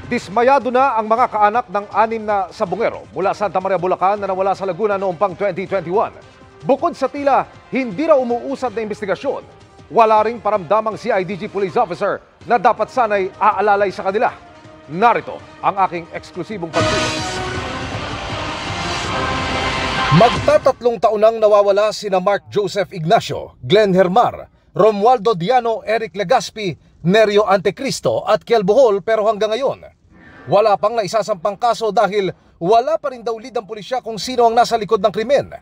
Dismayado na ang mga kaanak ng 6 na sabungero mula Santa Maria, Bulacan na nawala sa Laguna noong pang 2021. Bukod sa tila hindi raw umuusad na investigasyon, wala ring paramdamang CIDG police officer na dapat sana'y aalalay sa kanila. Narito ang aking eksklusibong pagtutok. Magtatatlong taon nang nawawala sina Mark Joseph Ignacio, Glenn Hermar, Romualdo Diano, Eric Legaspi, Nerio Antecristo at Kiel Bohol, pero hanggang ngayon wala pang naisasampang kaso dahil wala pa rin daw lead ang pulisya kung sino ang nasa likod ng krimen.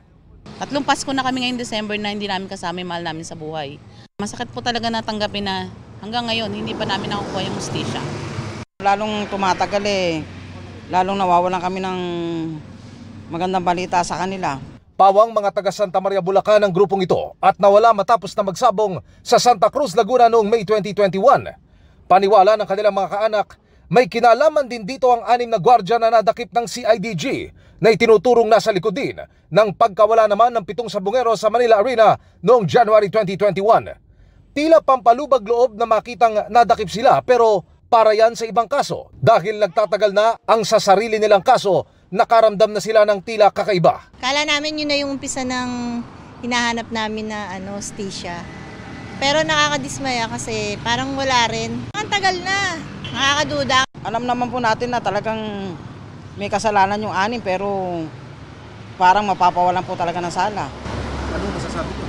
3 Pasko na kami ngayong December na hindi namin kasama yung mahal namin sa buhay. Masakit po talaga natanggapin na hanggang ngayon hindi pa namin nakukuha yung hustisya. Lalong tumatagal lalong nawawalan kami ng magandang balita sa kanila. Pawang mga taga Santa Maria, Bulacan ang grupong ito at nawala matapos na magsabong sa Santa Cruz, Laguna noong May 2021. Paniwala ng kanilang mga kaanak, may kinalaman din dito ang 6 na gwardiya na nadakip ng CIDG na itinuturong nasa likod din ng pagkawala naman ng 7 sabungero sa Manila Arena noong January 2021. Tila pampalubag loob na makitang nadakip sila, pero para yan sa ibang kaso dahil nagtatagal na ang sa sarili nilang kaso, nakaramdam na sila ng tila kakaiba. Kala namin yun na yung umpisa ng hinahanap namin na hustisya. Pero nakakadismaya kasi parang wala rin. Ang tagal na, nakakaduda. Alam naman po natin na talagang may kasalanan yung 6, pero parang mapapawalan po talaga ng sala. Ano masasabi ko?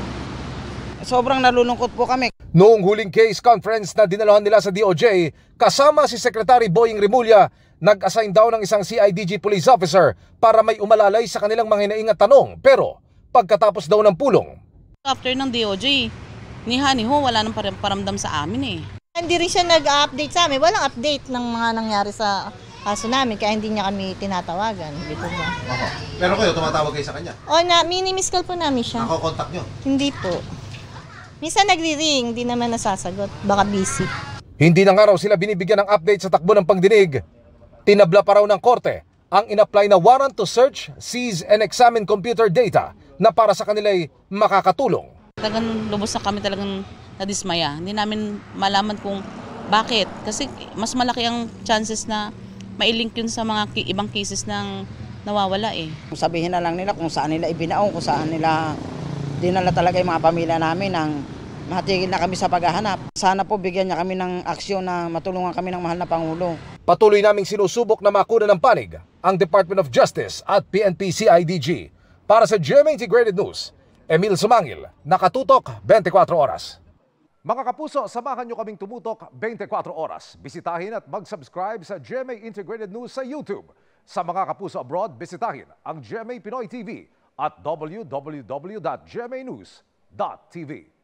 Sobrang nalulungkot po kami. Noong huling case conference na dinalahan nila sa DOJ, kasama si Secretary Boying Rimulya, nag-assign daw ng isang CIDG police officer para may umalalay sa kanilang mga hinaingat tanong. Pero pagkatapos daw ng pulong, After ng DOJ, ni Ho, wala nang paramdam sa amin . Hindi rin siya nag-update sa amin. Walang update ng mga nangyari sa kaso namin, kaya hindi niya kami tinatawagan. Dito ba? Pero kayo, tumatawag kayo sa kanya? O, minimiss call po namin siya. Nako-contact nyo? Hindi po. Minsan nagri-ring, hindi naman nasasagot. Baka busy. hindi na nga raw sila binibigyan ng update sa takbo ng pagdinig. Tinabla pa raw ng korte ang in-apply na warrant to search, seize and examine computer data na para sa kanila'y makakatulong. Talagang lubos na kami talagang nadismaya. Hindi namin malaman kung bakit. Kasi mas malaki ang chances na mailink yun sa mga ibang cases ng nawawala . Sabihin na lang nila kung saan nila ibinaong, kung saan nila dinala talaga yung mga pamilya namin nang matigil na kami sa paghahanap. Sana po bigyan niya kami ng aksyon na matulungan kami ng mahal na Pangulo. Patuloy naming sinusubok na makuna ng panig ang Department of Justice at PNP CIDG. Para sa GMA Integrated News, Emil Sumangil, nakatutok 24 oras. Mga kapuso, samahan nyo kaming tumutok 24 oras. Bisitahin at mag-subscribe sa GMA Integrated News sa YouTube. Sa mga kapuso abroad, bisitahin ang GMA Pinoy TV at www.gmanews.tv.